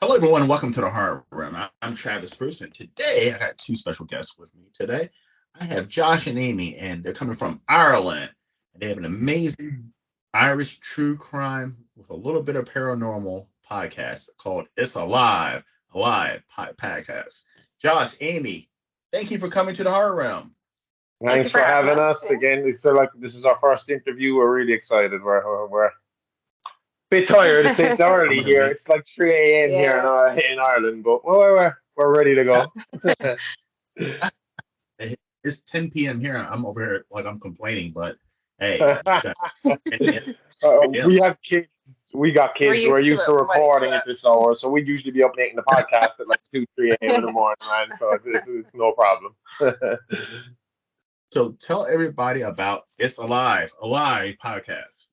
Hello, everyone. Welcome to the Horror Room. I'm Travis Bruce, and today I got two special guests with me. Today, I have Josh and Amy, and they're coming from Ireland. And they have an amazing Irish true crime with a little bit of paranormal podcast called It's Alive podcast. Josh, Amy, thank you for coming to the Horror Room. Thank Thanks you for for having having us. us again. This is our first interview. We're really excited. We're a bit tired. It's I'm early gonna here. be. It's like 3 a.m. here Yeah. in Ireland, but we're ready to go. It's 10 p.m. here. I'm over here like I'm complaining, but hey, you got We yeah. have kids. We got We're kids. We're used to used it. to We're used recording to at this hour, so we'd usually be up making the podcast at like 2, 3 a.m. in the morning, man. So it's no problem. So tell everybody about It's Alive podcast.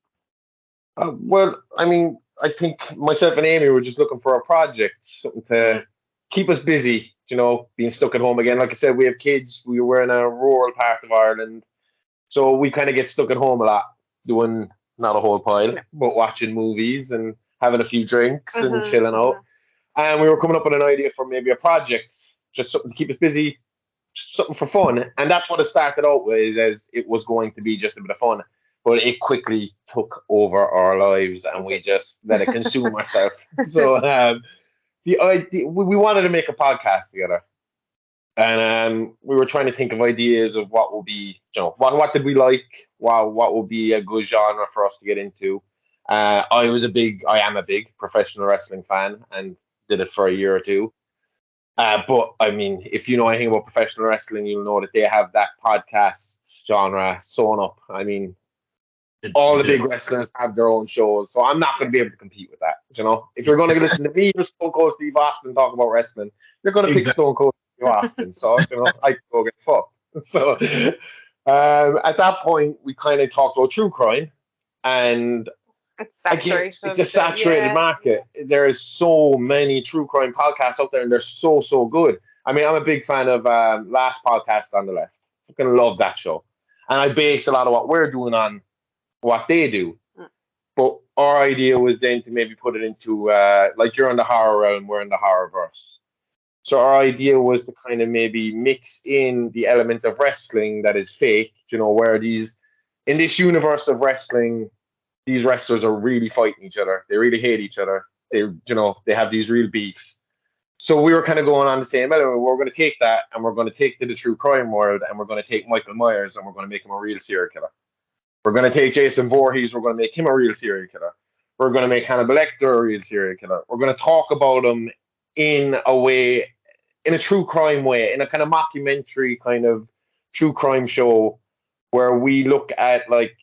Well, I mean, I think myself and Amy were just looking for a project, something to keep us busy, being stuck at home again. Like I said, we have kids. Were in a rural part of Ireland, so we kind of get stuck at home a lot, doing not a whole pile, Mhm. but watching movies and having a few drinks and Mhm. chilling out. And we were coming up with an idea for maybe a project, just something to keep us busy, something for fun. And that's what it started out with, as it was going to be just a bit of fun. But it quickly took over our lives and we just let it consume ourselves. So the idea, we wanted to make a podcast together. And we were trying to think of ideas of what would be, what did we like? What would be a good genre for us to get into? I am a big professional wrestling fan and did it for a year or two. But I mean, if you know anything about professional wrestling, you'll know that they have that podcast genre sewn up. I mean, all They the big do. wrestlers have their own shows, so I'm not going to be able to compete with that. If you're going to listen to me or Stone Cold Steve Austin talk about wrestling, you're going to pick Exactly. Stone Cold Steve Austin. So I can go get fucked. So at that point, we kind of talked about true crime, and It's again, saturation it's of a the saturated yeah. market. There is so many true crime podcasts out there, and they're so good. I mean, I'm a big fan of Last Podcast on the Left. Fucking love that show, and I base a lot of what we're doing on what they do. Mm. But our idea was then to maybe put it into like you're in the horror realm, we're in the horror verse. So our idea was to kind of maybe mix in the element of wrestling that is fake, where these in this universe of wrestling, these wrestlers are really fighting each other. They really hate each other. They have these real beefs. So we were kind of going on the same element. We're going to take that and we're going to take to the true crime world and we're going to take Michael Myers and we're going to make him a real serial killer. We're going to take Jason Voorhees. We're going to make him a real serial killer. We're going to make Hannibal Lecter a real serial killer. We're going to talk about him in a way, in a true crime way, in a kind of mockumentary kind of true crime show where we look at like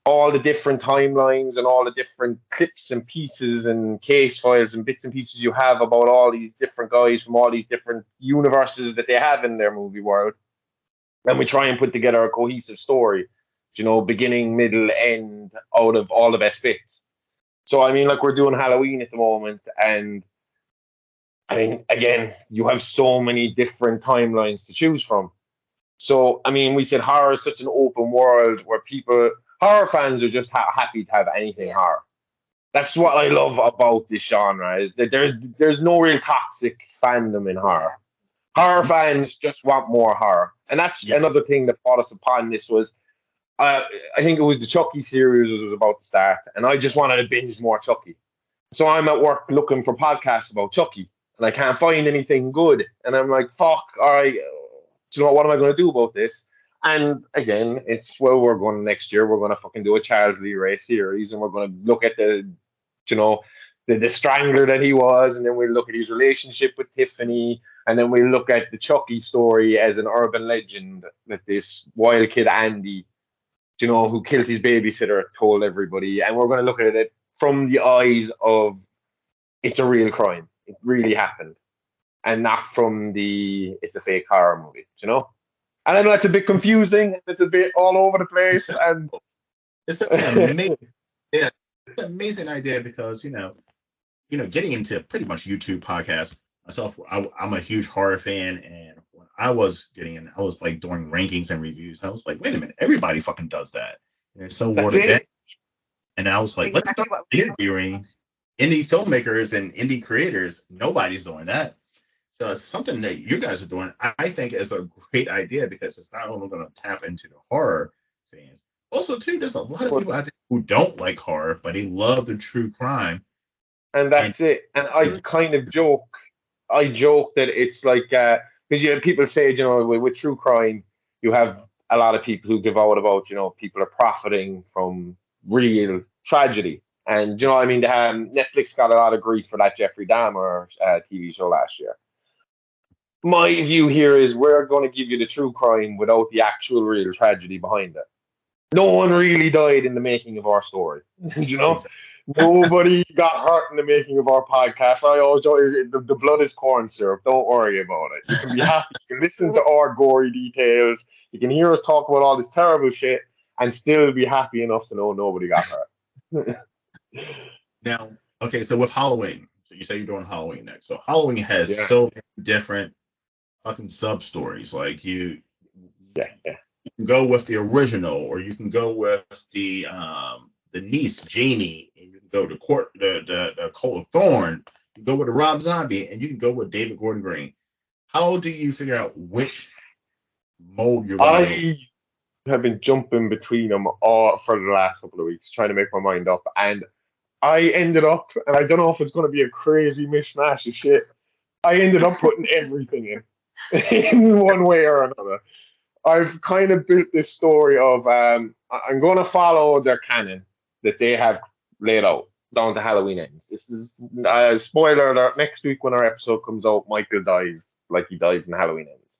all the different timelines and all the different clips and pieces and case files and bits and pieces you have about all these different guys from all these different universes that they have in their movie world. And we try and put together a cohesive story, beginning, middle, end, out of all the best bits. So, I mean, like we're doing Halloween at the moment. And I mean, again, you have so many different timelines to choose from. So, I mean, we said horror is such an open world where horror fans are just happy to have anything Yeah. horror. That's what I love about this genre is that there's no real toxic fandom in horror. Horror fans just want more horror, and that's Yeah. another thing that brought us upon this was I think it was the Chucky series was about to start, and I just wanted to binge more Chucky. So I'm at work looking for podcasts about Chucky, and I can't find anything good. And I'm like, fuck, all right, what am I going to do about this? And again, it's we're going next year. We're going to fucking do a Charles Lee Ray series, and we're going to look at you know, the strangler that he was, and then we'll look at his relationship with Tiffany, and then we'll look at the Chucky story as an urban legend that this wild kid Andy, who killed his babysitter, told everybody, and we're going to look at it from the eyes of it's a real crime, it really happened, and not from the it's a fake horror movie. And I know that's a bit confusing, it's a bit all over the place, and It's an amazing, yeah, it's an amazing idea because getting into pretty much YouTube podcasts myself. I'm a huge horror fan, and when I was getting in, I was like doing rankings and reviews. I was like, wait a minute, everybody fucking does that. And it's so that's watered down. it. And I was like, let's Exactly start what we do. interviewing indie filmmakers and indie creators, nobody's doing that. So it's something that you guys are doing, I think, is a great idea because it's not only going to tap into the horror fans. Also, too, there's a lot of people out there who don't like horror, but they love the true crime. And And that's it. And I kind of joke. I joke that it's like because you have people say, with true crime, you have a lot of people who give out about, people are profiting from real tragedy. And you know what I mean? Netflix got a lot of grief for that Jeffrey Dahmer TV show last year. My view here is we're going to give you the true crime without the actual real tragedy behind it. No one really died in the making of our story. Nobody got hurt in the making of our podcast. I always the blood is corn syrup. Don't worry about it. You can be happy. You can listen to our gory details. You can hear us talk about all this terrible shit and still be happy enough to know nobody got hurt. Now, okay, so with Halloween, so you say you're doing Halloween next. So Halloween has so many different fucking sub stories. Like you can go with the original, or you can go with the niece Jamie, and you can go to the Cult of Thorn. You can go with the Rob Zombie, and you can go with David Gordon Green. How do you figure out which mold you're going to go? I have been jumping between them all for the last couple of weeks, trying to make my mind up, and I ended up, and I don't know if it's going to be a crazy mishmash of shit. I ended up putting everything in one way or another. I've kind of built this story of I'm going to follow their canon that they have laid out down to Halloween ends. This is a spoiler alert. Next week when our episode comes out, Michael dies like he dies in Halloween ends.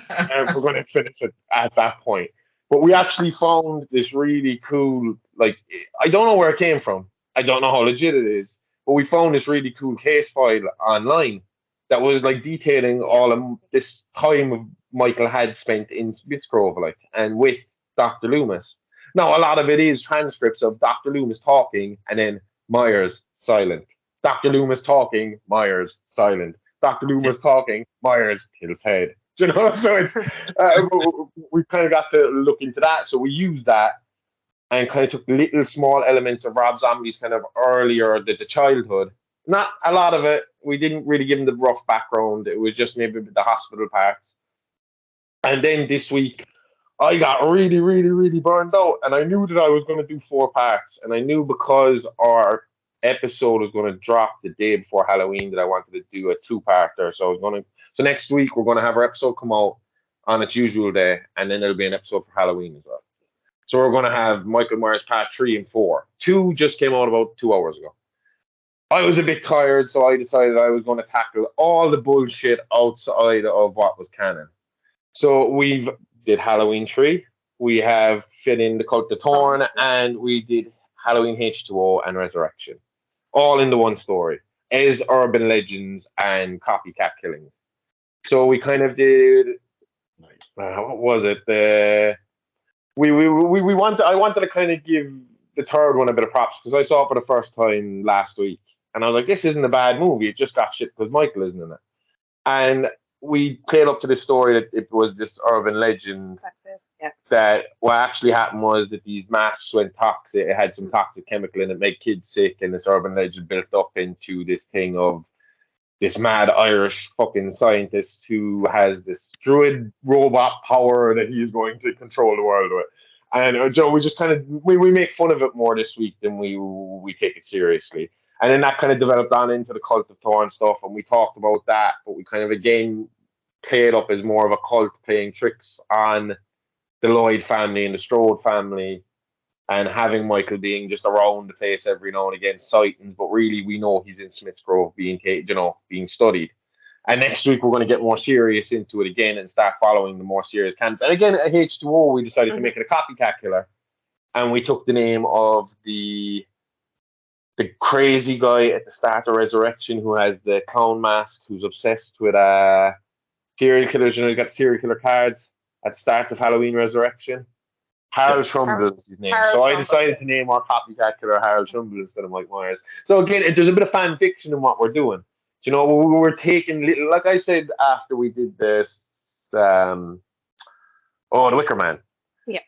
And we're going to finish it at that point. But we actually found this really cool, like, I don't know where it came from. I don't know how legit it is. But we found this really cool case file online that was like detailing all of this time Michael had spent in Smithsgrove, like, and with Dr. Loomis. Now, a lot of it is transcripts of Dr. Loomis talking and then Myers silent. Dr. Loomis talking, Myers silent. Dr. Loomis talking, Myers kills head. So it's we kind of got to look into that. So we used that and kind of took little small elements of Rob Zombie's kind of earlier, the childhood. Not a lot of it. We didn't really give him the rough background. It was just maybe the hospital parts. And then this week, I got really, really, really burned out. And I knew that I was going to do 4 parts. And I knew because our episode was going to drop the day before Halloween that I wanted to do a 2-parter. So next week, we're going to have our episode come out on its usual day. And then there'll be an episode for Halloween as well. So we're going to have Michael Myers part 3 and 4. 2 just came out about 2 hours ago. I was a bit tired, so I decided I was going to tackle all the bullshit outside of what was canon. So we've did Halloween 3, we have fit in the Cult of Thorn, and we did Halloween H2O and Resurrection. All in the one story, as urban legends and copycat killings. So we kind of did, what was it? I wanted to kind of give the third one a bit of props, because I saw it for the first time last week. And I was like, this isn't a bad movie. It just got shit because Michael isn't in it. And we played up to the story that it was this urban legend that what actually happened was that these masks went toxic. It had some toxic chemical in it, made kids sick. And this urban legend built up into this thing of this mad Irish fucking scientist who has this druid robot power that he's going to control the world with. And Joe, we just kind of, we make fun of it more this week than we take it seriously. And then that kind of developed on into the Cult of Thorn stuff, and we talked about that, but we kind of again played up as more of a cult playing tricks on the Lloyd family and the Strode family, and having Michael being just around the place every now and again, sightings, but really we know he's in Smithsgrove being studied. And next week we're going to get more serious into it again and start following the more serious canons. And again, at H2O, we decided to make it a copycat killer, and we took the name of the crazy guy at the start of Resurrection who has the clown mask, who's obsessed with serial killers. You know, you got serial killer cards at the start of Halloween Resurrection. Harold Trumbull is his name. So I decided to name our copycat killer Harold Trumbull instead of Mike Myers. So again, there's a bit of fan fiction in what we're doing. So, you know, we were taking little, like I said after we did this, The Wicker Man. Yeah.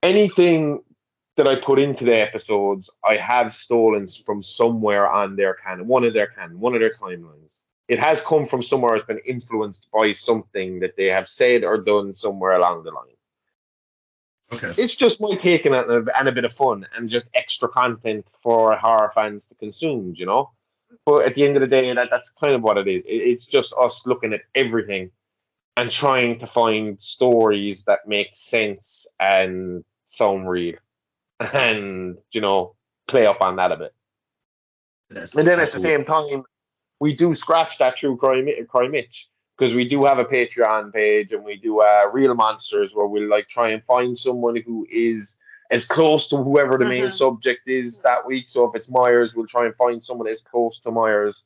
Anything that I put into the episodes, I have stolen from somewhere on their canon, one of their timelines. It has come from somewhere. It's been influenced by something that they have said or done somewhere along the line. Okay. It's just my take on it and a bit of fun and just extra content for horror fans to consume, you know? But at the end of the day, that's kind of what it is. It's just us looking at everything and trying to find stories that make sense and sound real and, you know, play up on that a bit. And then at the same time, we do scratch that through Cry Mitch, because we do have a Patreon page and we do Real Monsters, where we'll like try and find someone who is as close to whoever the main subject is that week. So if it's Myers, we'll try and find someone as close to Myers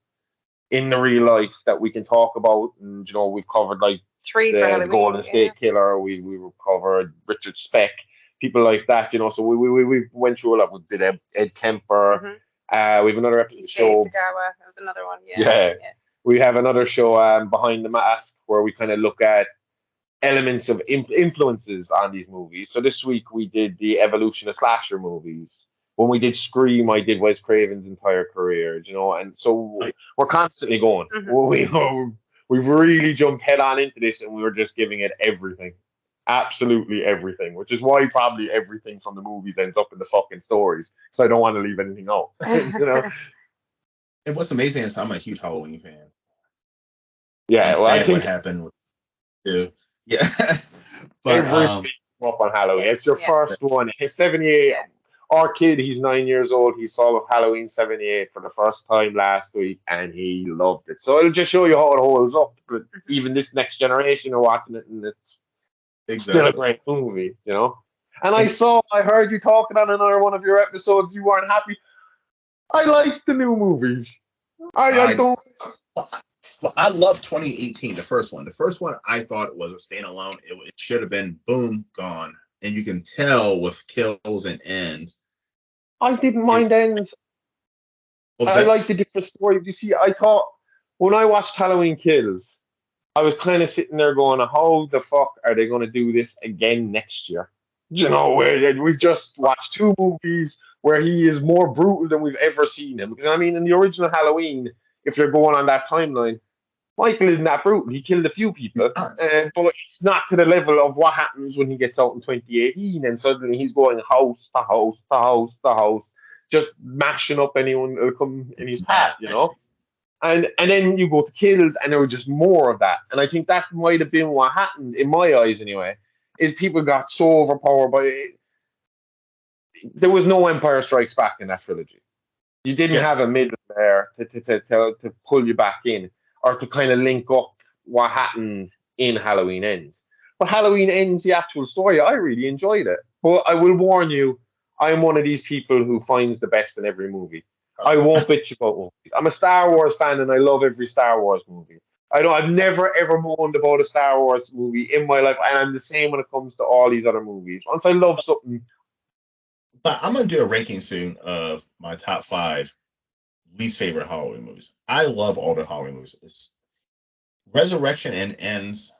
in the real life that we can talk about. And you know, we've covered like 3 for Halloween, Golden State Killer. We covered Richard Speck, people like that. You know, so we went through a lot. We did Ed Kemper. We have another episode show. Sagawa was another one. Yeah. We have another show, Behind the Mask, where we kind of look at elements of influences on these movies. So this week we did the evolution of slasher movies. When we did Scream, I did Wes Craven's entire career, you know, and so we're constantly going. We've really jumped head on into this, and we were just giving it everything. Absolutely everything, which is why probably everything from the movies ends up in the fucking stories. So I don't want to leave anything out, you know. And what's amazing is I'm a huge Halloween fan. Yeah, well, I think what happened with yeah. But everything up on Halloween. It's your first one. He's 78. Our kid, he's 9 years old. He saw Halloween 78 for the first time last week, and he loved it. So it'll just show you how it holds up. But even this next generation are watching it, and it's still a great movie, you know. And I heard you talking on another one of your episodes. You weren't happy. I like the new movies. I don't. Well, I love 2018, the first one. The first one, I thought was a standalone. It should have been boom, gone. And you can tell with kills and ends. I didn't mind ends. I liked the different story. You see, I thought when I watched Halloween Kills, I was kind of sitting there going, how the fuck are they going to do this again next year? You know, where we just watched 2 movies where he is more brutal than we've ever seen him. Because, I mean, in the original Halloween, if you're going on that timeline, Michael isn't that brutal. He killed a few people, but it's not to the level of what happens when he gets out in 2018, and suddenly he's going house to house to house to house, just mashing up anyone who'll come in his path, you know? And then you go to Kills, and there was just more of that. And I think that might have been what happened, in my eyes anyway, is people got so overpowered by it. There was no Empire Strikes Back in that trilogy. You didn't have a middle there to pull you back in, or to kind of link up what happened in Halloween Ends. But Halloween Ends, the actual story, I really enjoyed it. But I will warn you, I'm one of these people who finds the best in every movie. I won't bitch about movies. I'm a Star Wars fan, and I love every Star Wars movie. I've never ever moaned about a Star Wars movie in my life, and I'm the same when it comes to all these other movies. Once I love something. But I'm gonna do a ranking soon of my top 5 least favorite Halloween movies. I love all the Halloween movies. It's Resurrection and Ends,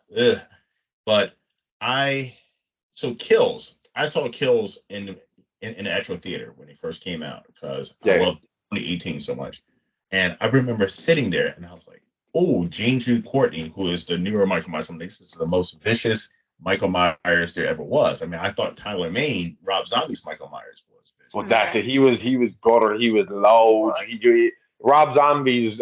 but Kills. I saw Kills in the actual theater when it first came out because I loved 2018 so much, and I remember sitting there and I was like, "Oh, James Jude Courtney, who is the newer Michael Myers. This is the most vicious Michael Myers there ever was." I mean, I thought Tyler Mane, Rob Zombie's Michael Myers was vicious. Well, that's it. He was gutter. He was loud. Rob Zombie's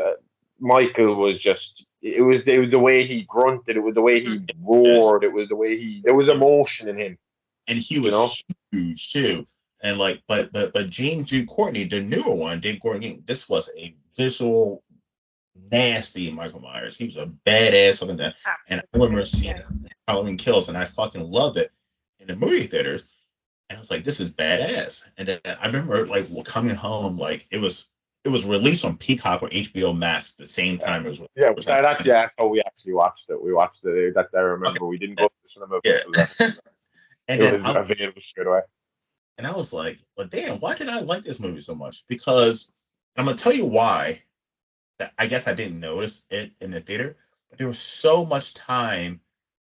Michael was just. It was the way he grunted. It was the way he roared. It was the way there was emotion in him. And he was huge too. And but James Jude Courtney, the newer one, Dave Courtney, this was a visual, nasty Michael Myers. He was a badass looking that. And I remember seeing Halloween Kills, and I fucking loved it in the movie theaters. And I was like, this is badass. And then I remember coming home, it was released on Peacock or HBO Max the same time as that's how we actually watched it. We watched it. That I remember. We didn't go to the cinema. Yeah. And it was available straight away. And I was like, well, damn, why did I like this movie so much? Because I'm gonna tell you why. That I guess I didn't notice it in the theater, but there was so much time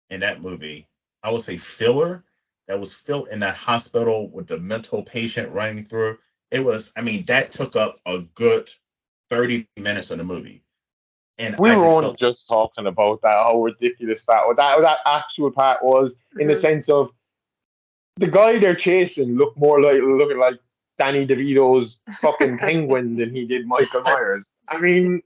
in that movie, I would say filler, that was filled in that hospital with the mental patient running through. It was, I mean, that took up a good 30 minutes of the movie. And We I were just only felt, just talking about that, how ridiculous that actual part was, in the sense of the guy they're chasing looked more like looking like Danny DeVito's fucking penguin than he did Michael Myers. I mean,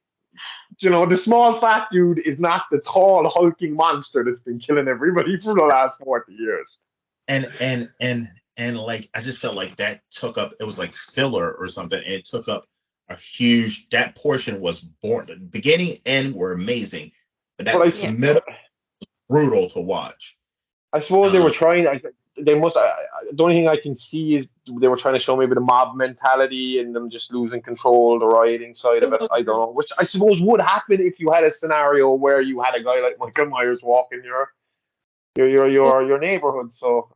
you know, the small fat dude is not the tall hulking monster that's been killing everybody for the last 40 years. and like I just felt like that took up, it was like filler or something. And it took up a huge, that portion was born, the beginning and end were amazing, but that But middle brutal to watch. I suppose they were trying. They must. The only thing I can see is they were trying to show maybe the mob mentality and them just losing control, the rioting side of it. I don't know, which I suppose would happen if you had a scenario where you had a guy like Michael Myers walking your neighborhood. So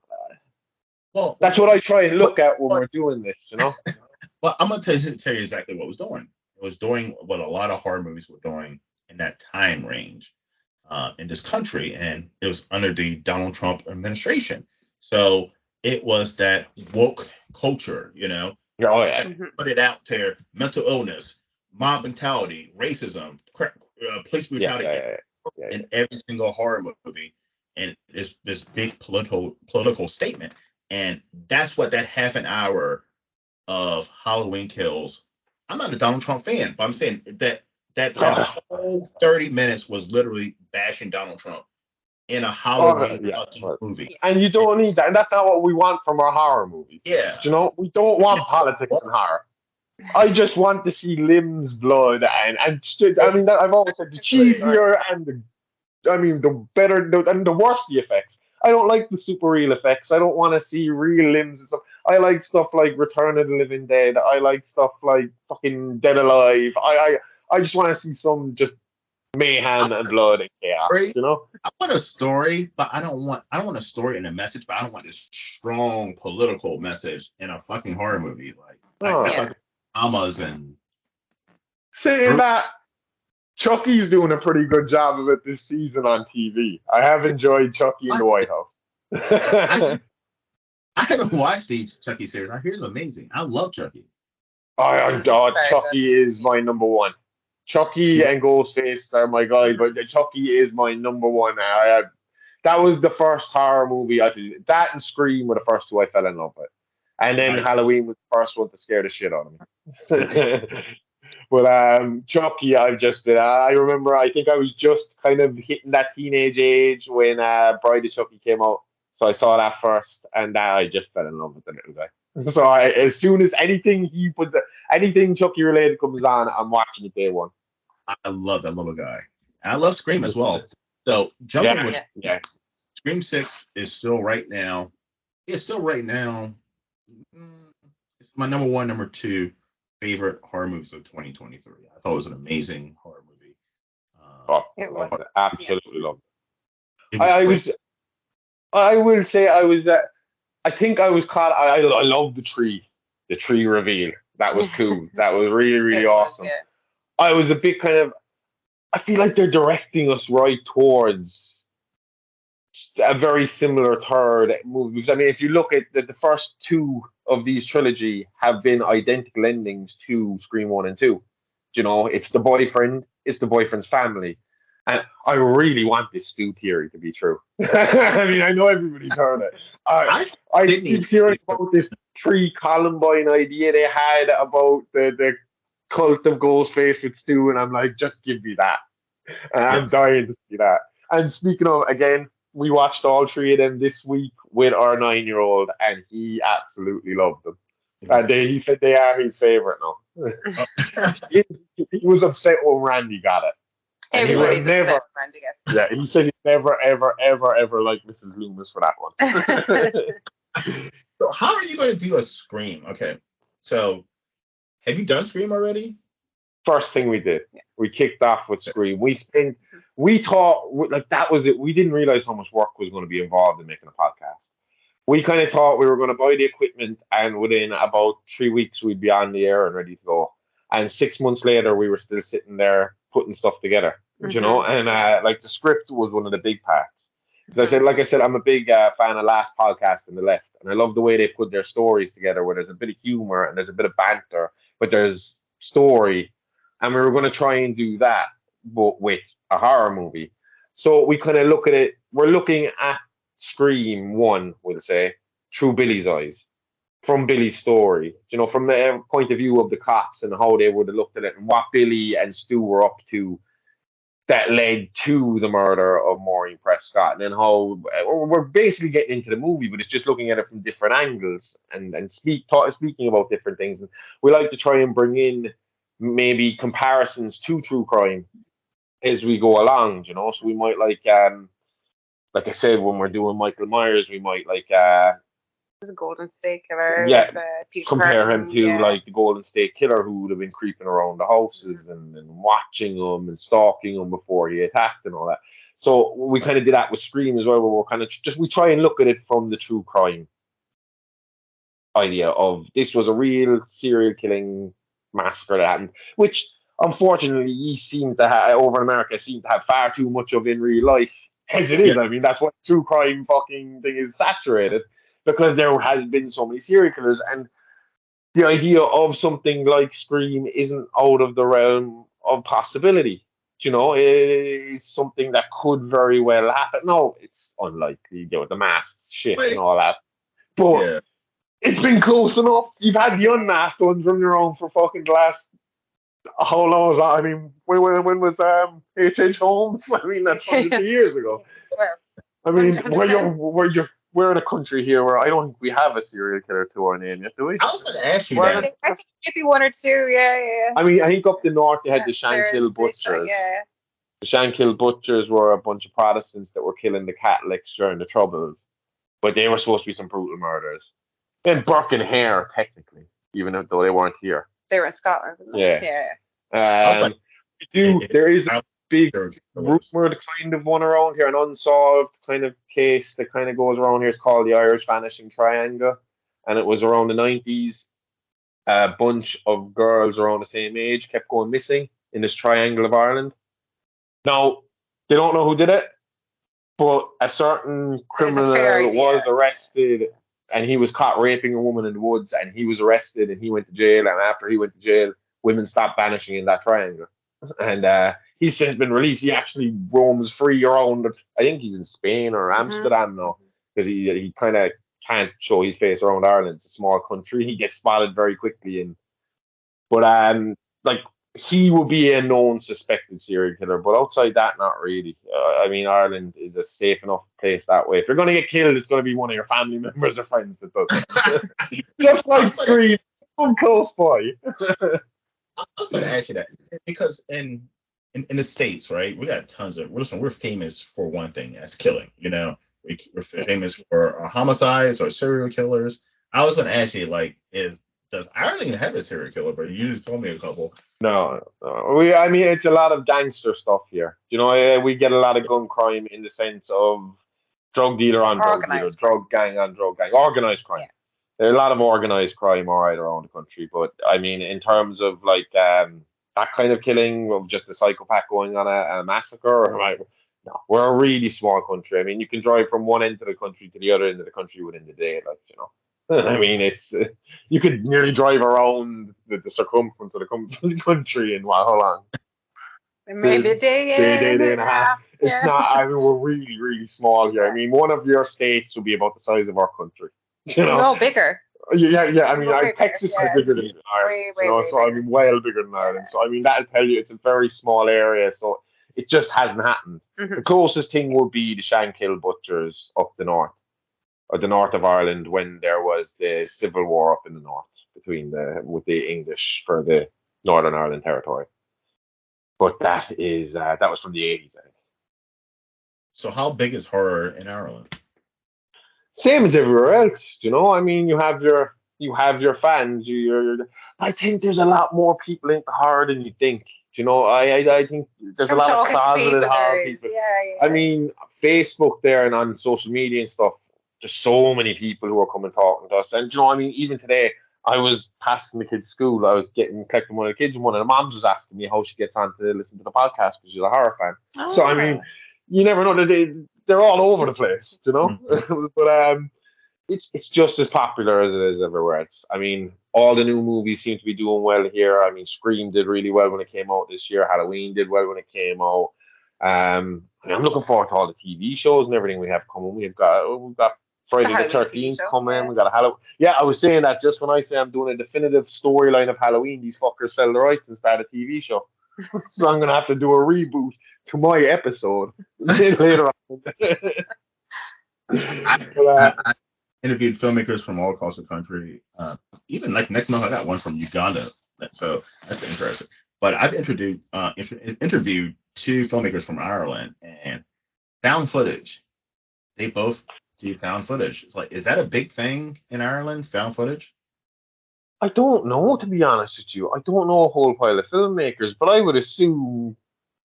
Well, that's what I try and look at when we're doing this. You know. well, I'm gonna tell you exactly what it was doing. It was doing what a lot of horror movies were doing in that time range in this country, and it was under the Donald Trump administration. So it was that woke culture, you know, Oh yeah. put it out there: mental illness, mob mentality, racism, police brutality in every single horror movie, and this big political statement, and that's what that half an hour of Halloween Kills. I'm not a Donald Trump fan, but I'm saying that whole 30 minutes was literally bashing Donald Trump in a Halloween fucking movie. And you don't need that. And that's not what we want from our horror movies. Yeah. You know, we don't want politics in horror. I just want to see limbs, blood, and I mean, I've always said the cheesier and the better, and the worse the effects. I don't like the super real effects. I don't want to see real limbs and stuff. I like stuff like Return of the Living Dead. I like stuff like fucking Dead Alive. I just want to see some just mayhem and blood and chaos. You know, I want a story, but I don't want a story and a message, but I don't want this strong political message in a fucking horror movie. Like dramas and saying that. Chucky's doing a pretty good job of it this season on TV. I have enjoyed Chucky in the White House. I haven't watched the Chucky series. I hear it's amazing. I love Chucky. Chucky is my number one. Chucky and Ghostface are my guys, but Chucky is my number one. That was the first horror movie that and Scream were the first two I fell in love with. And then Halloween was the first one to scare the shit out of me. But Chucky, I remember, I think I was just kind of hitting that teenage age when Bride of Chucky came out. So I saw that first, and I just fell in love with the little guy. So as soon as anything Chucky related comes on, I'm watching it day one. I love that little guy. And I love Scream as well. So Scream 6 is still right now. It's still right now. It's my number one, number two favorite horror movies of 2023. I thought it was an amazing horror movie. It was absolutely loved it. I will say I think I was caught. I love the tree reveal. That was cool. That was really, really awesome. I was a bit kind of. I feel like they're directing us right towards a very similar third movie. Because I mean, if you look at the first two of these trilogy have been identical endings to Scream 1 and 2. You know, it's the boyfriend, it's the boyfriend's family. And I really want this Stu theory to be true. I mean, I know everybody's heard it. I keep hearing about this pre-Columbine idea they had about the cult of Ghostface with Stu, and I'm like, just give me that. And I'm dying to see that. And speaking of, again, we watched all three of them this week with our 9-year-old, and he absolutely loved them. He said they are his favorite now. He was upset when Randy got it. Everybody's upset when Randy gets it. Yeah, he said he never, ever, ever, ever liked Mrs. Loomis for that one. So how are you going to do a Scream? Okay, so have you done Scream already? First thing we did, we kicked off with Scream. We thought like that was it. We didn't realize how much work was going to be involved in making a podcast. We kind of thought we were going to buy the equipment, and within about 3 weeks we'd be on the air and ready to go. And 6 months later, we were still sitting there putting stuff together, you know. And like the script was one of the big parts. So like I said, I'm a big fan of Last Podcast on the Left, and I love the way they put their stories together, where there's a bit of humor and there's a bit of banter, but there's story. And we were going to try and do that, but with a horror movie. So we kind of look at it. We're looking at Scream 1, we'll say, through Billy's eyes, from Billy's story. From the point of view of the cops and how they would have looked at it and what Billy and Stu were up to that led to the murder of Maureen Prescott, and then how we're basically getting into the movie, but it's just looking at it from different angles and speaking about different things. And we like to try and bring in maybe comparisons to true crime as we go along, So we might like I said, when we're doing Michael Myers, we might the Golden State Killer. Yeah, compare him to like the Golden State Killer, who would have been creeping around the houses and watching them and stalking them before he attacked and all that. So we kind of did that with Scream as well, where we're kind of we try and look at it from the true crime idea of this was a real serial killing massacre that happened, which unfortunately he seemed to have over in America seemed to have far too much of in real life as it is. I mean, that's what true crime fucking thing is saturated. Because there has been so many serial killers, and the idea of something like Scream isn't out of the realm of possibility. It is something that could very well happen. No, it's unlikely, the masked shit and all that. But it's been close enough. You've had the unmasked ones running around for fucking the last. How long was that? I mean, when was H.H. Holmes? I mean, that's 100 years ago. I mean, we're in a country here where I don't think we have a serial killer to our name yet, do we? I was going to ask you that. I think maybe one or two, yeah. I mean, I think up the north they had the Shankill Butchers. The Shankill Butchers were a bunch of Protestants that were killing the Catholics during the Troubles, but they were supposed to be some brutal murders. Then Burke and Hare, technically, even though they weren't here. They were in Scotland. Yeah. There is a big rumored kind of one around here, an unsolved kind of case that kind of goes around here. It's called the Irish Vanishing Triangle, and it was around the 90s. A bunch of girls around the same age kept going missing in this triangle of Ireland. Now, they don't know who did it, but a certain criminal was arrested, and he was caught raping a woman in the woods, and he was arrested, and he went to jail, and after he went to jail, women stopped vanishing in that triangle. And he's since been released. He actually roams free around. I think he's in Spain or Amsterdam now, because he kind of can't show his face around Ireland. It's a small country. He gets spotted very quickly, but he would be a known suspected serial killer. But outside that, not really. I mean, Ireland is a safe enough place that way. If you're going to get killed, it's going to be one of your family members or friends that does it. Just like Scream, so close by. I was going to ask you that because in the States, right, we got tons of. Listen, we're famous for one thing, that's killing. We're famous for homicides or serial killers. I was going to ask you, does Ireland have a serial killer? But you just told me a couple. No. I mean, it's a lot of gangster stuff here. We get a lot of gun crime in the sense of drug dealer on drug dealer, drug gang on drug gang, organized crime. Yeah. There's a lot of organized crime all right around the country, but I mean, in terms of that kind of killing of just a psychopath going on a massacre, no, we're a really small country. I mean, you can drive from one end of the country to the other end of the country within the day, I mean, it's you could nearly drive around the circumference of the country in how long? Maybe a day and a half. It's not. I mean, we're really, really small here. I mean, one of your states would be about the size of our country. No, bigger. Yeah. I mean, Texas is bigger than Ireland. So I mean, well bigger than Ireland. So I mean, that'll tell you it's a very small area. So it just hasn't happened. The closest thing would be the Shankill Butchers up the north, or the north of Ireland, when there was the civil war up in the north with the English for the Northern Ireland territory. But that was from the 80s, I think. So how big is horror in Ireland? Same as everywhere else, I mean, you have your fans. I think there's a lot more people into horror than you think. I think there's a lot of closeted horror people. Yeah. I mean, Facebook there and on social media and stuff. There's so many people who are coming talking to us, and I mean, even today, I was passing the kids' school. I was collecting one of the kids, and one of the moms was asking me how she gets on to listen to the podcast because she's a horror fan. Oh. So I mean, you never know. they're all over the place, you know. But it's just as popular as it is everywhere else. I mean, all the new movies seem to be doing well here. I mean, Scream did really well when it came out this year. Halloween did well when it came out. I'm looking forward to all the TV shows and everything we have coming. We've got Friday the 13th coming. We got a Halloween. Yeah, I was saying that just when I say I'm doing a definitive storyline of Halloween, these fuckers sell the rights and start a TV show. So I'm gonna have to do a reboot to my episode later on. I interviewed filmmakers from all across the country. Even like next month, I got one from Uganda. So that's interesting. But I've interviewed two filmmakers from Ireland and found footage. They both do found footage. It's like, is that a big thing in Ireland? Found footage? I don't know, to be honest with you. I don't know a whole pile of filmmakers, but I would assume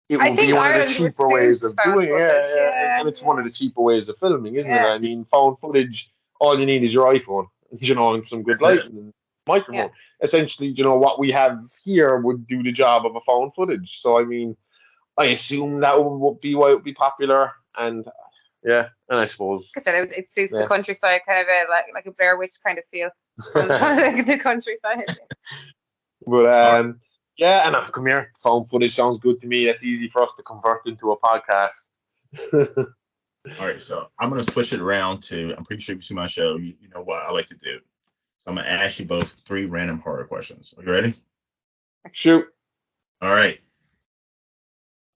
it would be one of the cheaper ways of doing it. Yeah. And it's one of the cheaper ways of filming, isn't it? I mean, found footage, all you need is your iPhone, and some good lighting and microphone. Yeah. Essentially, what we have here would do the job of a found footage. So, I mean, I assume that would be why it would be popular. And and I suppose it suits the countryside, kind of like a Blair Witch kind of feel. Like the countryside. But and come here. Found footage sounds good to me. That's easy for us to convert into a podcast. All right, so I'm gonna switch it around to. I'm pretty sure you see my show. You know what I like to do. So I'm gonna ask you both 3 random horror questions. Are you ready? Shoot. All right,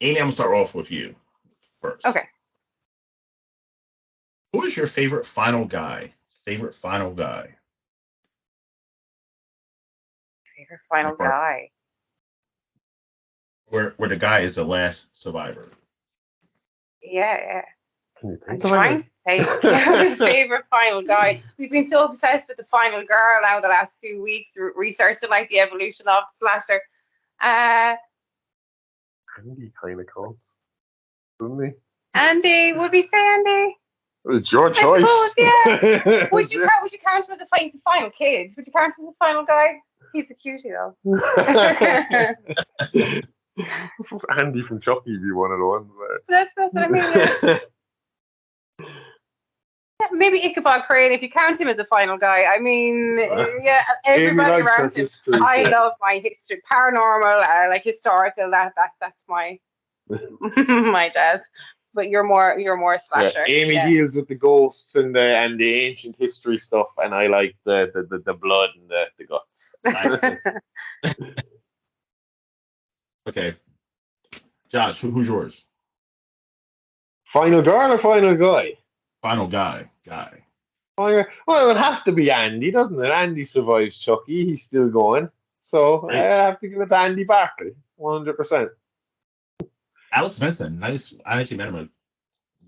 Amy. I'm gonna start off with you first. Okay. Who is your favorite final guy? Favorite final guy? Favorite final guy? Where the guy is the last survivor. Yeah. I'm trying to say favorite final guy. We've been so obsessed with the final girl now the last few weeks, researching like the evolution of the slasher. Andy kind of counts, doesn't he? Andy, would we say Andy? It's your choice. Suppose, yeah. Would you count him as a final kid? Would you count him as a final guy? He's a cutie though. Andy from Chucky would be one of the ones. That's what I mean. Yeah, maybe Ichabod Crane, if you count him as a final guy. I mean, everybody around him. I love my history, paranormal, like historical. That's my my dad. But you're more slasher. Yeah, Amy deals with the ghosts and the ancient history stuff, and I like the blood and the guts. Okay, Josh, who's yours? Final girl or final guy? Final guy. Well, it would have to be Andy, doesn't it? Andy survives Chucky. He's still going. So I have to give it to Andy Barkley, 100%. Alex Vincent, nice. I actually met him a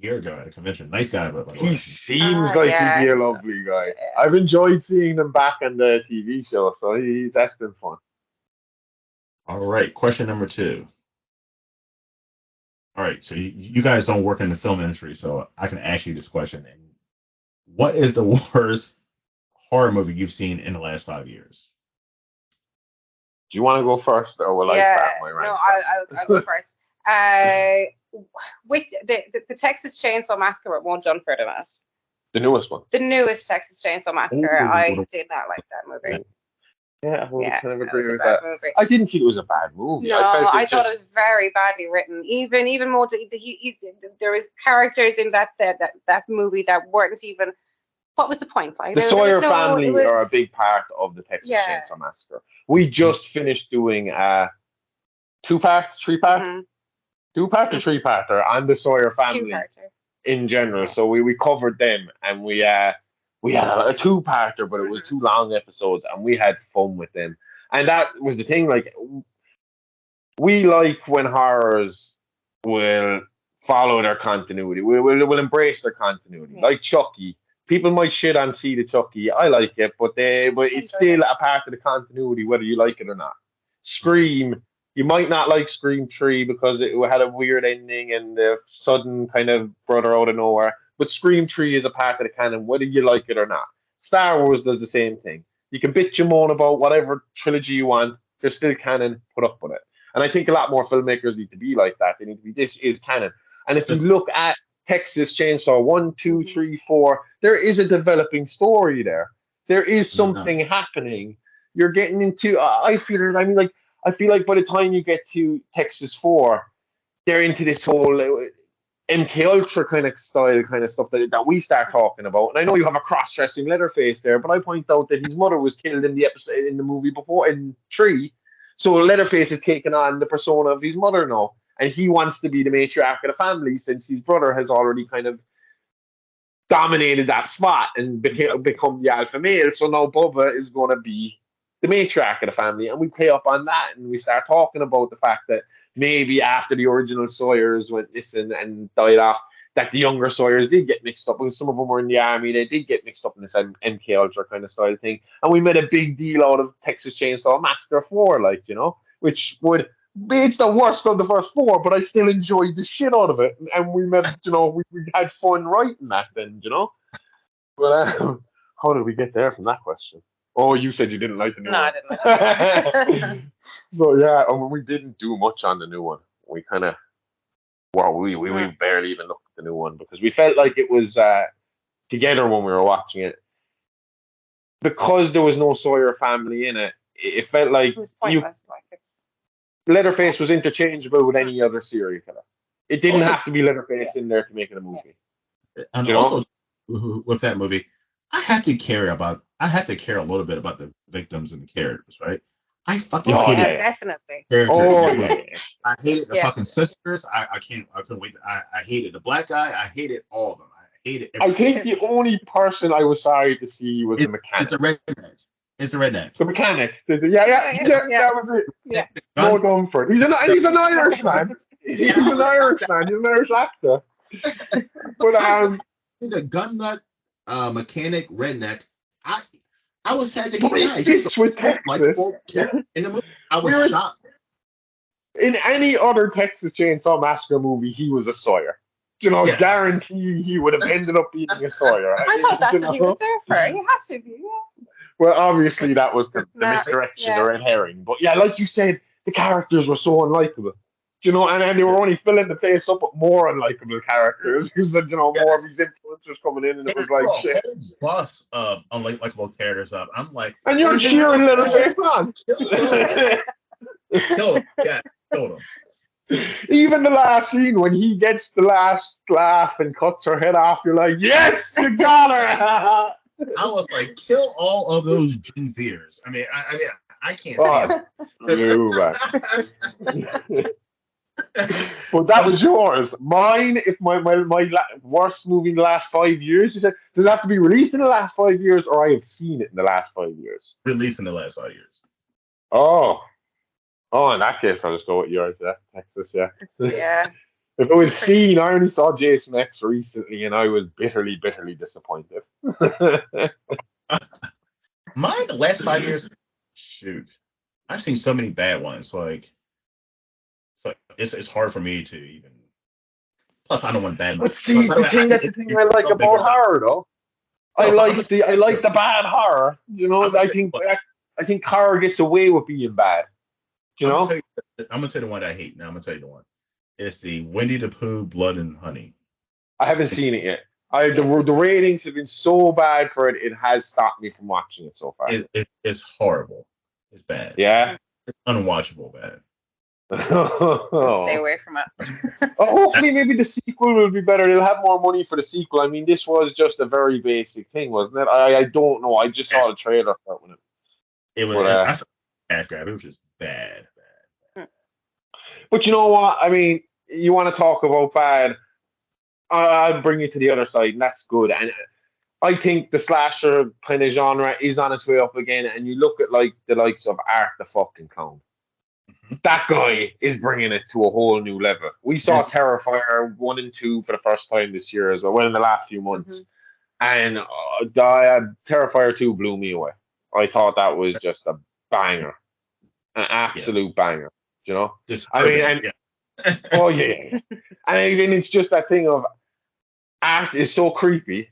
year ago at a convention. Nice guy, but he seems like he'd be a lovely guy. I've enjoyed seeing him back on the TV show, so that's been fun. All right, question number 2. All right, so you guys don't work in the film industry, so I can ask you this question. And what is the worst horror movie you've seen in the last 5 years? Do you want to go first, or will I start my round? No, I'll go first. With the Texas Chainsaw Massacre at One Done for the Mass. The newest one. The newest Texas Chainsaw Massacre. I did not like that movie. Yeah, I would kind of agree with that. Movie. I didn't think it was a bad movie. No, I thought it was very badly written. Even more, there was characters in that movie that weren't even. What was the point? Like, the Sawyer family are a big part of the Texas Chainsaw Massacre. We just finished doing a 2-part, 3-part, 2-part or 3-parter on the Sawyer family in general. So we covered them, and we had a 2-parter, but it was 2 long episodes, and we had fun with them. And that was the thing. Like, we like when horrors will follow their continuity. We'll embrace their continuity, like Chucky. People might shit on See the Chucky. I like it, but it's still a part of the continuity, whether you like it or not. Scream, you might not like Scream 3 because it had a weird ending and the sudden kind of brother out of nowhere. But Scream 3 is a part of the canon, whether you like it or not. Star Wars does the same thing. You can bitch and moan about whatever trilogy you want. There's still canon. Put up with it. And I think a lot more filmmakers need to be like that. They need to be, this is canon. And if you look at Texas Chainsaw 1, 2, 3, 4, there is a developing story there. There is something happening. You're getting into. I feel like by the time you get to Texas 4, they're into this whole MK Ultra kind of style, kind of stuff that we start talking about. And I know you have a cross-dressing Leatherface there, but I point out that his mother was killed in the movie before in 3. So Leatherface has taken on the persona of his mother now, and he wants to be the matriarch of the family since his brother has already kind of dominated that spot and become the alpha male. So now Bubba is going to be the matriarch of the family, and we play up on that, and we start talking about the fact that maybe after the original Sawyers went missing and died off, that the younger Sawyers did get mixed up, because some of them were in the army, they did get mixed up in this MK Ultra kind of style thing, and we made a big deal out of Texas Chainsaw Massacre 4, like, you know, which would it's the worst of the first 4, but I still enjoyed the shit out of it, and we made, you know, we had fun writing that then, you know. But how did we get there from that question? Oh, you said you didn't like the new one. I didn't like it. So yeah, we didn't do much on the new one. We kind of, we barely even looked at the new one because we felt like it was together when we were watching it. Because there was no Sawyer family in it, it felt like It was pointless. Like it's Leatherface was interchangeable with any other serial killer. It didn't have to be Leatherface in there to make it a movie. And You also with that movie, I have to care a little bit about the victims and the characters, right? I fucking yeah, hated definitely. characters. Oh yeah. I hated the Yeah. fucking sisters. I couldn't wait. I hated the black guy. I hated all of them. I hated I everything. think the only person I was sorry to see was the It's mechanic. the redneck. It's the redneck. The mechanic. Yeah, that was it. Yeah. No Dumford. He's an Irishman. He's an Irishman. He's an Irish actor. But The gun nut, mechanic, redneck. I was sad that but he it died. fits with Like, Texas. in the movie, I We was were- shocked. In any other Texas Chainsaw Massacre movie, he was a Sawyer. You know, Yeah. guarantee he would have ended up being a Sawyer. I thought that's You what he know? was there for. He has to be. Yeah. Well, obviously that was the Nah, misdirection, yeah. the red herring. But yeah, like you said, the characters were so unlikable. You know, and they were only filling the face up with more unlikable characters because you know more of these influencers coming in, and it was like a shit. whole bus of unlikable characters up. I'm like, And you're cheering Leatherface on. kill him. Yeah, kill him. Even the last scene when he gets the last laugh and cuts her head off, you're like, yes, you got her. I was like, kill all of those Gen Zers. I mean, I can't Oh, see no, but that was yours. Mine, if my worst movie in the last 5 years, you said, does it have to be released in the last 5 years, or I have seen it in the last 5 years? released in the last 5 years. Oh, in that case, I'll just go with yours. Yeah, Texas. Yeah. Yeah. If it was seen, I only saw Jason X recently, and I was bitterly disappointed. Mine, the last 5 years, shoot, I've seen so many bad ones. Like, so it's hard for me to even. Plus, I don't want bad. But see, that's the thing I like about horror, though. I like the bad horror. You know, I think horror gets away with being bad. You know, I'm gonna tell you the one I hate. Now I'm gonna tell you the one. It's the Winnie the Pooh, Blood and Honey. I haven't seen it yet. The ratings have been so bad for it; it has stopped me from watching it so far. It's horrible. It's bad. Yeah, It's unwatchable bad. Stay away from it. Hopefully, maybe the sequel will be better. They'll have more money for the sequel. I mean, this was just a very basic thing, wasn't it? I don't know. I just saw the trailer for it. It was. But, I felt cash grab. It was just bad. But you know what? I mean, you want to talk about bad? I'll bring you to the other side, and that's good. And I think the slasher kind of genre is on its way up again. And you look at like the likes of Art the fucking Clown. Mm-hmm. That guy is bringing it to a whole new level. We saw Yes. Terrifier 1 and 2 for the first time this year as well. Well, in the last few months, and Terrifier 2 blew me away. I thought that was just a banger, an absolute banger. You know. I mean, and oh yeah, and even it's just that thing of Art is so creepy,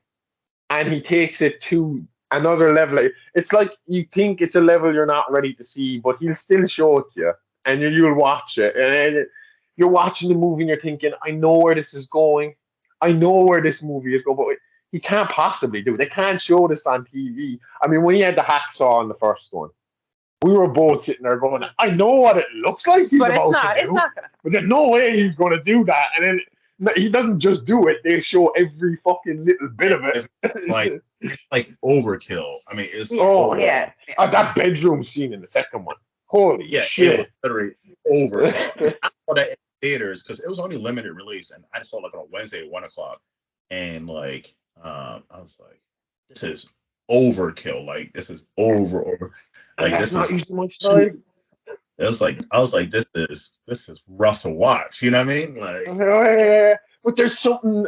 and he takes it to another level. It's like you think it's a level you're not ready to see, but he'll still show it to you, and you'll watch it, and you're watching the movie and you're thinking, I know where this is going. I know where this movie is going, but he can't possibly do it. They can't show this on TV. I mean, when he had the hacksaw on the first one, we were both sitting there going, I know what it looks like he's about to do. It's not gonna. But there's no way he's going to do that. And then he doesn't just do it. They show every fucking little bit of it. like overkill. I mean, it's that bedroom scene in the second one. Holy shit! It was literally over. I saw that in theaters because it was only limited release, and I saw like on a Wednesday at 1:00, and like I was like, this is overkill. Like this is over. Like that's this not is using my style. It was like I was like, this is rough to watch. You know what I mean? Like, but there's something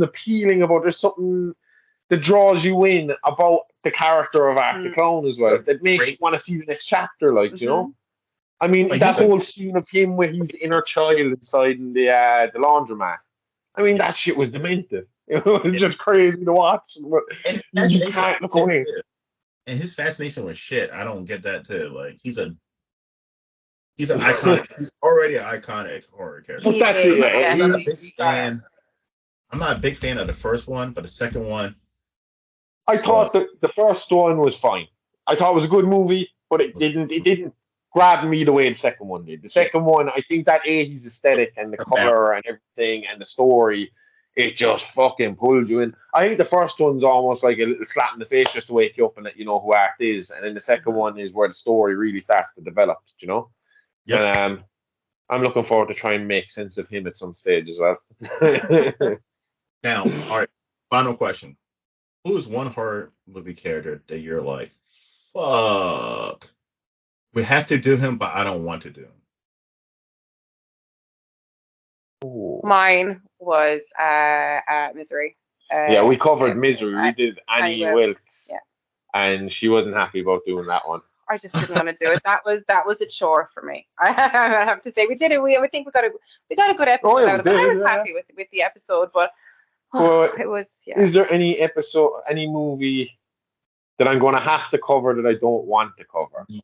appealing about. There's something that draws you in about the character of Art the Clown as well. That makes you want to see the next chapter. Like you know, I mean like that whole scene of him where he's inner child inside in the laundromat. I mean that shit was demented. You know, it's just crazy to watch. You can't look away. And his fascination with shit, I don't get that too. Like he's an iconic. He's already an iconic horror character. But that's it. I'm not a big fan of the first one, but the second one, I thought the first one was fine. I thought it was a good movie, but it didn't grab me the way the second one did. The second one, I think that 80s aesthetic and the color and everything and the story, it just fucking pulled you in. I think the first one's almost like a little slap in the face just to wake you up and let you know who Art is. And then the second one is where the story really starts to develop, you know? Yep. And I'm looking forward to trying to make sense of him at some stage as well. Now, all right, final question. Who is one horror movie character that you're like, fuck, we have to do him, but I don't want to do him? Mine was Misery. We covered Misery. We did Annie Wilkes. Yeah. And she wasn't happy about doing that one. I just didn't want to do it. That was a chore for me. I have to say we did it. I think we got a good episode out of it. I was happy with the episode, but it was. Yeah. Is there any movie that I'm going to have to cover that I don't want to cover? Yeah.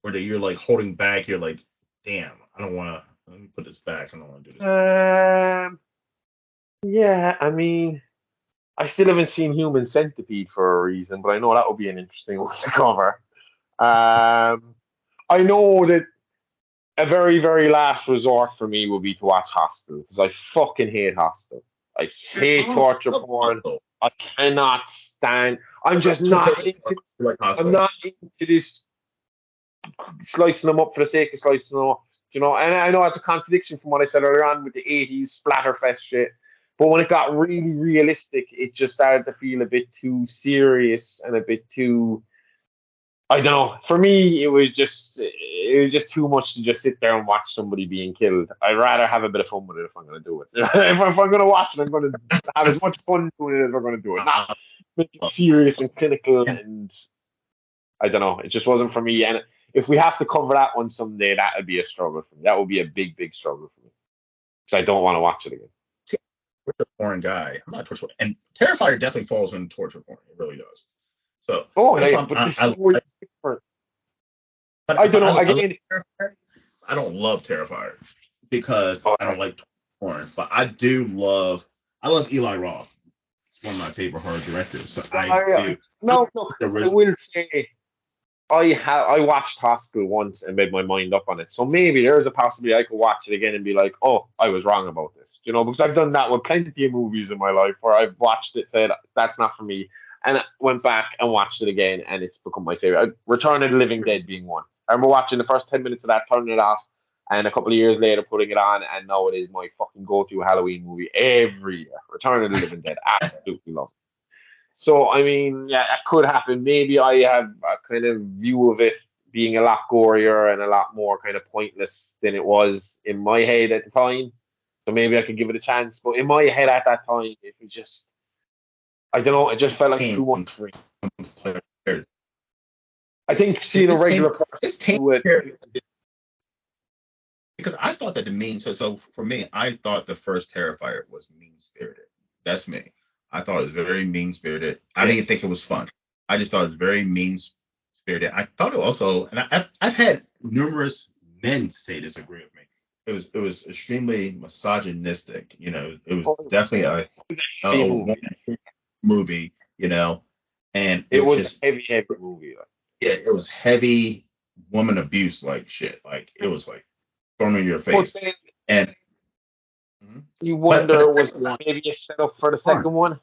Or that you're like holding back. You're like, damn, I don't want to. Let me put this back. I don't want to do this. Yeah, I mean, I still haven't seen Human Centipede for a reason, but I know that would be an interesting one to cover. I know that a very, very last resort for me would be to watch Hostel, because I fucking hate Hostel. I hate torture porn. I cannot stand. I'm just not into. I'm not into this slicing them up for the sake of slicing them up. You know, and I know it's a contradiction from what I said earlier on with the 80s splatterfest shit. But when it got really realistic, it just started to feel a bit too serious and a bit too. I don't know. For me, it was just too much to just sit there and watch somebody being killed. I'd rather have a bit of fun with it if I'm going to do it. if I'm going to watch it, I'm going to have as much fun doing it as I'm going to do it. Not make it serious and clinical, and I don't know. It just wasn't for me. And if we have to cover that one someday, that would be a struggle for me. That would be a big, big struggle for me. So I don't want to watch it again. Torture porn guy. I'm not torture porn. And Terrifier definitely falls in torture porn. It really does. So but different. I don't know. I don't love Terrifier because I don't like porn, but I love Eli Roth. It's one of my favorite horror directors. So I will say I watched Hostel once and made my mind up on it. So maybe there's a possibility I could watch it again and be like, oh, I was wrong about this. You know, because I've done that with plenty of movies in my life where I've watched it, said that's not for me, and I went back and watched it again, and it's become my favorite. Return of the Living Dead being one. I remember watching the first 10 minutes of that, turning it off, and a couple of years later putting it on, and now it is my fucking go-to Halloween movie every year. Return of the Living Dead. Absolutely love it. So, I mean, yeah, that could happen. Maybe I have a kind of view of it being a lot gorier and a lot more kind of pointless than it was in my head at the time. So maybe I could give it a chance. But in my head at that time, it was just, I don't know, it just felt like too much for me. I think seeing a regular person do it. Because I thought that so for me, I thought the first Terrifier was mean-spirited. That's me. I thought it was very mean-spirited. I didn't think it was fun. I just thought it was very mean-spirited. I thought it also, and I've had numerous men say disagree with me. it was extremely misogynistic. You know, it was definitely a woman movie. You know, and it was just a heavy movie. Like. Yeah, it was heavy woman abuse like shit. Like it was like thrown in your face. And you wonder was maybe a setup for the second one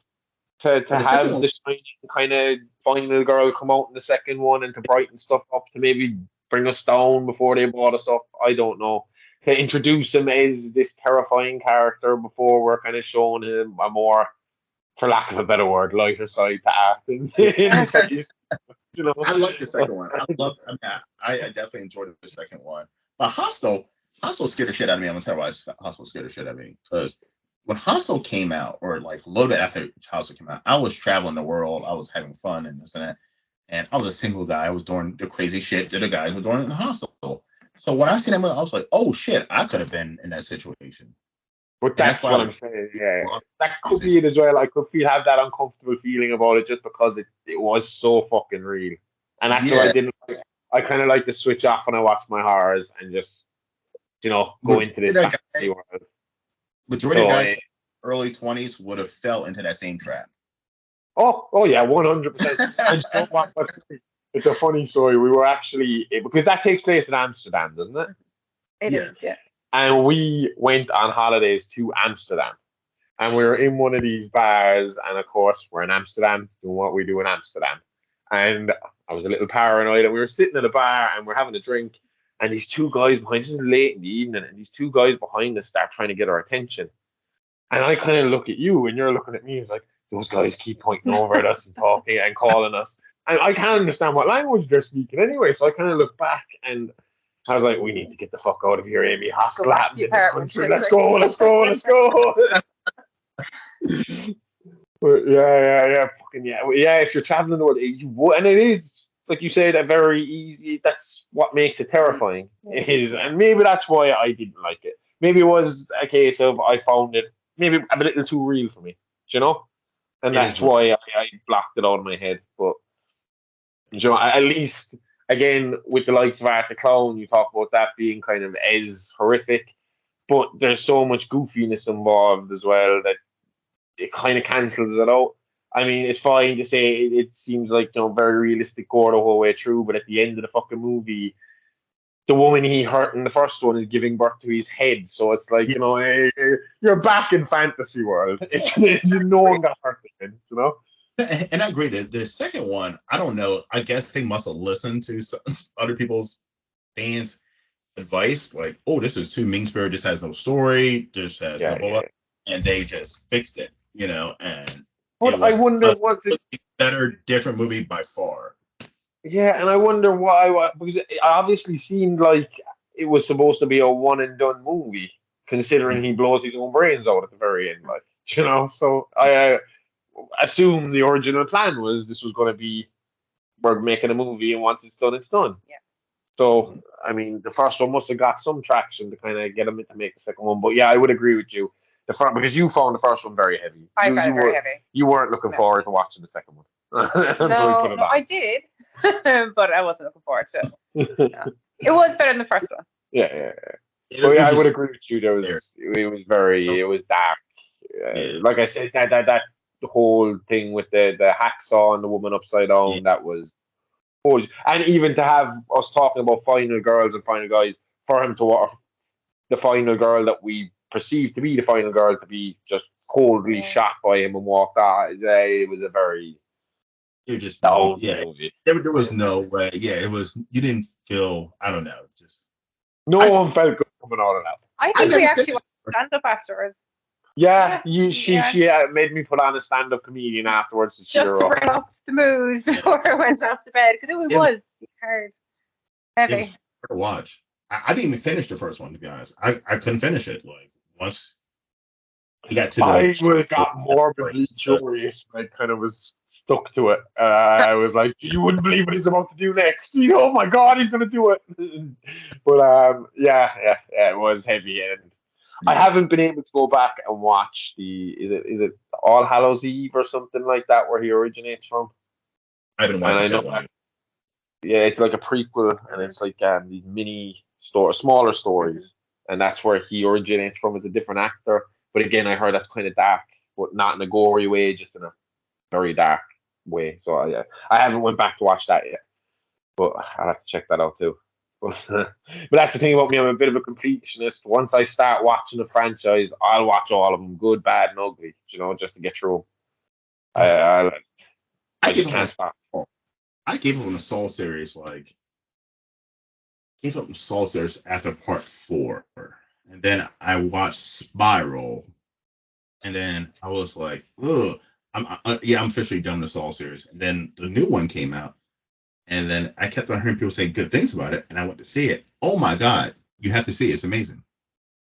to have the Shining kind of final girl come out in the second one and to brighten stuff up to maybe bring us down before they brought us up. I don't know. To introduce him as this terrifying character before we're kind of showing him a more, for lack of a better word, lighter side to act. You know, I like the second one. I definitely enjoyed the second one. But Hostel scared the shit out of me. I'm gonna tell you why Hostel scared the shit out of me. Because when Hostel came out, or like a little bit after Hostel came out, I was traveling the world. I was having fun and this and that. And I was a single guy. I was doing the crazy shit that the guys were doing in the Hostel. So when I seen that movie, I was like, oh shit, I could have been in that situation. But that's what I'm saying. Yeah, that could be it as well. I could have that uncomfortable feeling about it just because it was so fucking real, and that's what I didn't. I kind of like to switch off when I watch my horrors and just, go into this fantasy world. Majority of guys, early 20s, would have fell into that same trap. Oh yeah, 100%. I just don't want. It's a funny story. We were actually, because that takes place in Amsterdam, doesn't it? It is, yeah. And we went on holidays to Amsterdam. And we were in one of these bars. And of course, we're in Amsterdam doing what we do in Amsterdam. And I was a little paranoid. And we were sitting at a bar and we're having a drink. And these two guys behind us, this is late in the evening, and these two guys behind us start trying to get our attention. And I kind of look at you and you're looking at me. It's like, those guys keep pointing over at us and talking and calling us. And I can't understand what language they're speaking anyway. So I kind of look back and I was like, we need to get the fuck out of here, Amy. Hostel happened in this country. Let's go. But yeah. Fucking yeah. Yeah, if you're traveling the world, and it is, like you said, a very easy, that's what makes it terrifying. It is, and maybe that's why I didn't like it. Maybe it was a case of I found it maybe a little too real for me, And that's why I blocked it out of my head. But at least, again, with the likes of Art the Clown, you talk about that being kind of as horrific, but there's so much goofiness involved as well that it kind of cancels it out. I mean, it's fine to say it seems like, very realistic gore the whole way through, but at the end of the fucking movie, the woman he hurt in the first one is giving birth to his head. So it's like, you're back in fantasy world. It's no one got hurt again, And I agree that the second one, I don't know. I guess they must have listened to other people's fans' advice. Like, oh, this is too mean-spirited. This has no story. This has no blah. And they just fixed it, And but I wonder, was it a better, different movie by far? Yeah, and I wonder why, because it obviously seemed like it was supposed to be a one-and-done movie, considering he blows his own brains out at the very end, So I assume the original plan was this was going to be, we're making a movie, and once it's done, it's done. Yeah. So, I mean, the first one must have got some traction to kind of get them to make the second one. But yeah, I would agree with you. Because you found the first one very heavy. I found it very heavy. You weren't looking forward to watching the second one. No, I did, but I wasn't looking forward to it. Yeah. It was better than the first one. Yeah. I would agree with you. It was dark. Like I said, that whole thing with the hacksaw and the woman upside down, that was old. And even to have us talking about final girls and final guys, for him to watch the final girl that we perceived to be the final girl to be just coldly shot by him and walked out, it was a very movie. There was no way. Yeah, it was. You didn't feel. I don't know. Just no one felt good coming out of that. I think we actually watched stand up afterwards. Yeah, she made me put on a stand up comedian afterwards just to bring up the mood before I went off to bed, because it was hard, heavy. It was hard to watch. I didn't even finish the first one, to be honest. I couldn't finish it. Like once I got to I would have got morbidly curious, but I kind of was stuck to it. I was like, you wouldn't believe what he's about to do next. Oh my god, he's gonna do it. But it was heavy, and I haven't been able to go back and watch is it All Hallows Eve or something like that where he originates from. I haven't watched that one. Yeah, it's like a prequel, and it's like these mini smaller stories. and that's where he originates from as a different actor. But again, I heard that's kind of dark, but not in a gory way, just in a very dark way. So I haven't went back to watch that yet, but I'll have to check that out too. But that's the thing about me. I'm a bit of a completionist. Once I start watching the franchise, I'll watch all of them, good, bad, and ugly. Just to get through them. I just can't stop. I gave up on the Saw series after part 4, and then I watched Spiral, and then I was like, ugh. I'm officially done with the Saw series. And then the new one came out, and then I kept on hearing people say good things about it, and I went to see it. Oh my God, you have to see it. It's amazing.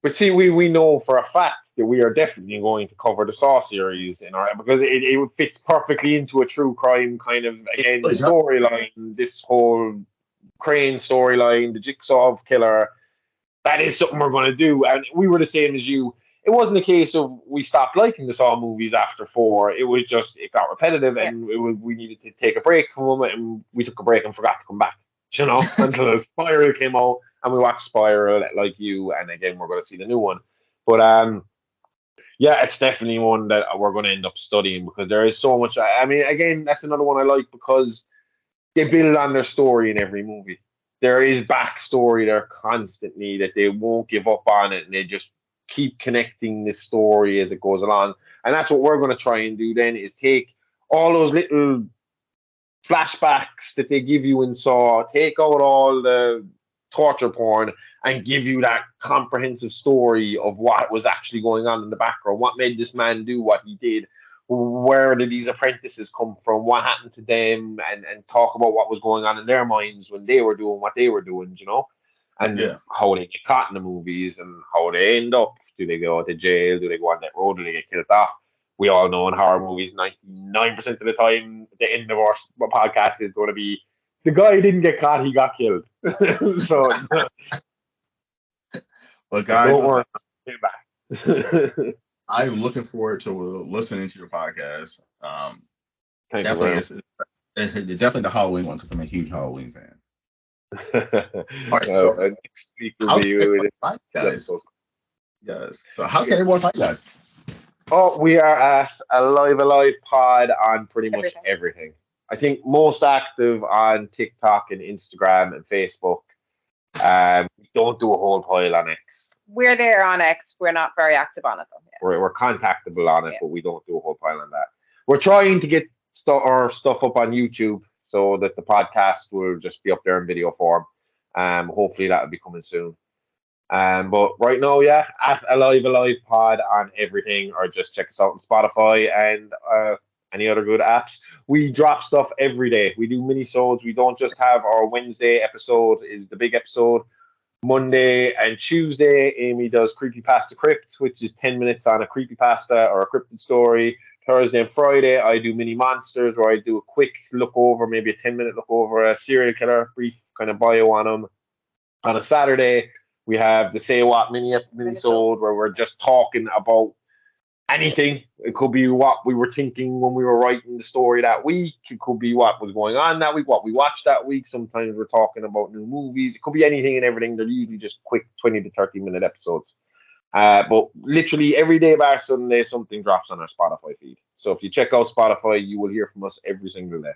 But see, we know for a fact that we are definitely going to cover the Saw series because it fits perfectly into a true crime kind of storyline. This whole Crane storyline, the Jigsaw killer, that is something we're going to do. And we were the same as you. It wasn't a case of we stopped liking the Saw movies after 4. It was just it got repetitive, and we needed to take a break from them, and we took a break and forgot to come back. Until Spiral came out, and we watched Spiral like you, and again we're going to see the new one. But it's definitely one that we're going to end up studying because there is so much. I mean, again, that's another one I like because they build on their story in every movie. There is backstory there constantly that they won't give up on it, and they just keep connecting this story as it goes along. And that's what we're going to try and do then, is take all those little flashbacks that they give you in Saw, take out all the torture porn, and give you that comprehensive story of what was actually going on in the background, what made this man do what he did, where did these apprentices come from, what happened to them, and talk about what was going on in their minds when they were doing what they were doing, and how they get caught in the movies and how they end up. Do they go to jail? Do they go on that road? Do they get killed off? We all know in horror movies, 99% of the time, the end of our podcast is going to be the guy didn't get caught, he got killed. So, well, guys, don't worry, back. I'm looking forward to listening to your podcast. Definitely the Halloween one because I'm a huge Halloween fan. All right, so next week will be guys. Yes. So how can everyone find you guys? Oh, we are at Alive Pod on pretty much everything. I think most active on TikTok and Instagram and Facebook. Don't do a whole pile on X. We're there on X. We're not very active on it though. Yeah. We're contactable on it, but we don't do a whole pile on that. We're trying to get our stuff up on YouTube so that the podcast will just be up there in video form. Hopefully that will be coming soon. But right now, at Alive Pod on everything, or just check us out on Spotify and any other good apps. We drop stuff every day. We do mini-sodes. We don't just have our Wednesday episode is the big episode. Monday and Tuesday, Amy does Creepypasta Crypt, which is 10 minutes on a creepypasta or a cryptid story. Thursday and Friday, I do Mini Monsters, where I do a quick look over, maybe a 10-minute look over a serial killer, brief kind of bio on them. On a Saturday, we have the Say What mini-sode, where we're just talking about anything. It could be what we were thinking when we were writing the story that week. It could be what was going on that week, what we watched that week. Sometimes we're talking about new movies. It could be anything and everything. They're usually just quick 20 to 30-minute episodes. But literally every day bar Sunday, something drops on our Spotify feed. So if you check out Spotify, you will hear from us every single day.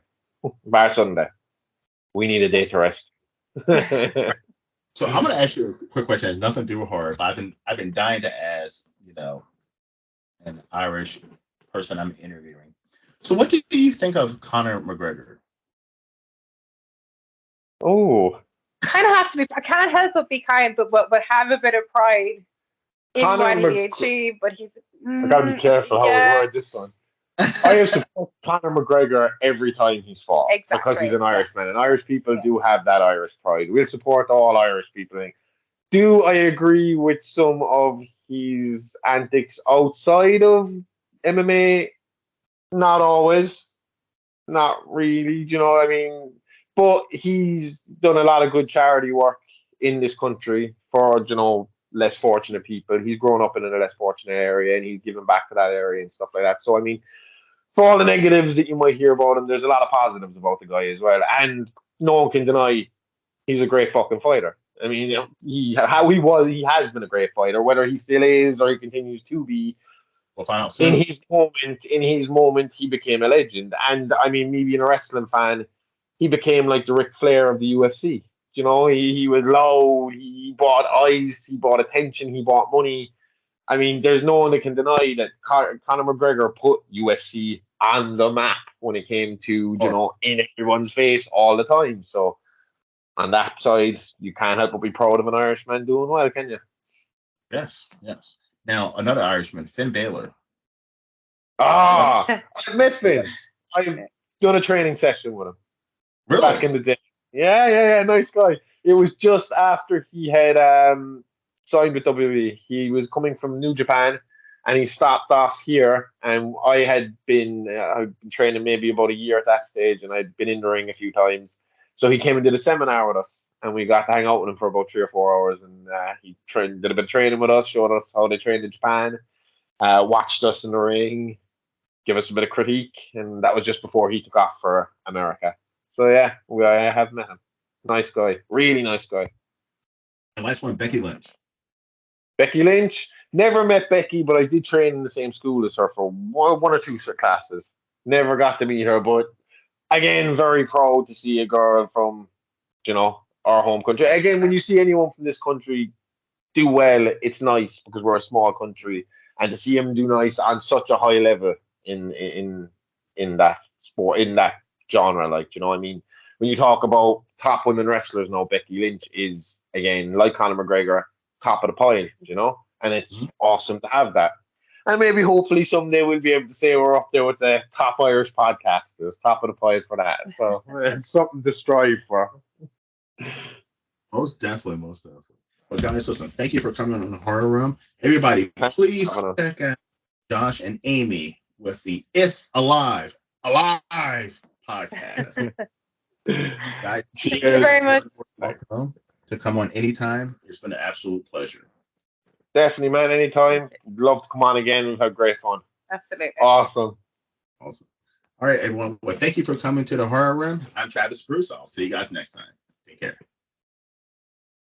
Bar Sunday. We need a day to rest. So I'm going to ask you a quick question. It has nothing to do with horror, but I've been dying to ask, an Irish person I'm interviewing. So what do you think of Conor McGregor? Oh, kind of have to be. I can't help but be kind, but have a bit of pride in what he achieved. But he's. I gotta be careful how we word this one. I have support Conor McGregor every time he's fought because he's an Irishman, and Irish people do have that Irish pride. We'll support all Irish people. Do I agree with some of his antics outside of MMA? Not always. Not really. Do you know what I mean? But he's done a lot of good charity work in this country for, less fortunate people. He's grown up in a less fortunate area, and he's given back to that area and stuff like that. So, I mean, for all the negatives that you might hear about him, there's a lot of positives about the guy as well. And no one can deny he's a great fucking fighter. I mean, he has been a great fighter. Whether he still is or he continues to be, we'll find out soon. In his moment, he became a legend. And I mean, me being a wrestling fan, he became like the Ric Flair of the UFC. You know, he was loud. He bought eyes. He bought attention. He bought money. I mean, there's no one that can deny that Conor McGregor put UFC on the map when it came to, in everyone's face all the time. So on that side, you can't help but be proud of an Irishman doing well, can you? Yes. Now, another Irishman, Finn Balor. I met Finn. I've done a training session with him. Really? Back in the day. Yeah, nice guy. It was just after he had signed with WWE. He was coming from New Japan, and he stopped off here. And I had been training maybe about a year at that stage, and I'd been in the ring a few times. So he came and did a seminar with us, and we got to hang out with him for about 3 or 4 hours. And he did a bit of training with us, showed us how they trained in Japan, watched us in the ring, give us a bit of critique, and that was just before he took off for America. So yeah, I have met him. Nice guy, really nice guy. And last one, Becky Lynch. Becky Lynch, never met Becky, but I did train in the same school as her for 1 or 2 classes. Never got to meet her, but again, very proud to see a girl from, our home country. Again, when you see anyone from this country do well, it's nice because we're a small country, and to see him do nice on such a high level in that sport, in that genre, I mean, when you talk about top women wrestlers now, Becky Lynch is, again, like Conor McGregor, top of the pile, and it's awesome to have that. And maybe hopefully someday we'll be able to say we're up there with the top Irish podcasters, top of the pile for that. So it's something to strive for. Most definitely. Well, guys, listen, thank you for coming on the Horror Room. Everybody, please check out Josh and Amy with the It's Alive podcast. Guys, thank you very much. Welcome to come on anytime. It's been an absolute pleasure. Definitely, man. Anytime. Love to come on again. We've had great fun. Absolutely. Awesome. All right, everyone. Well, thank you for coming to the Horror Room. I'm Travis Bruce. I'll see you guys next time. Take care.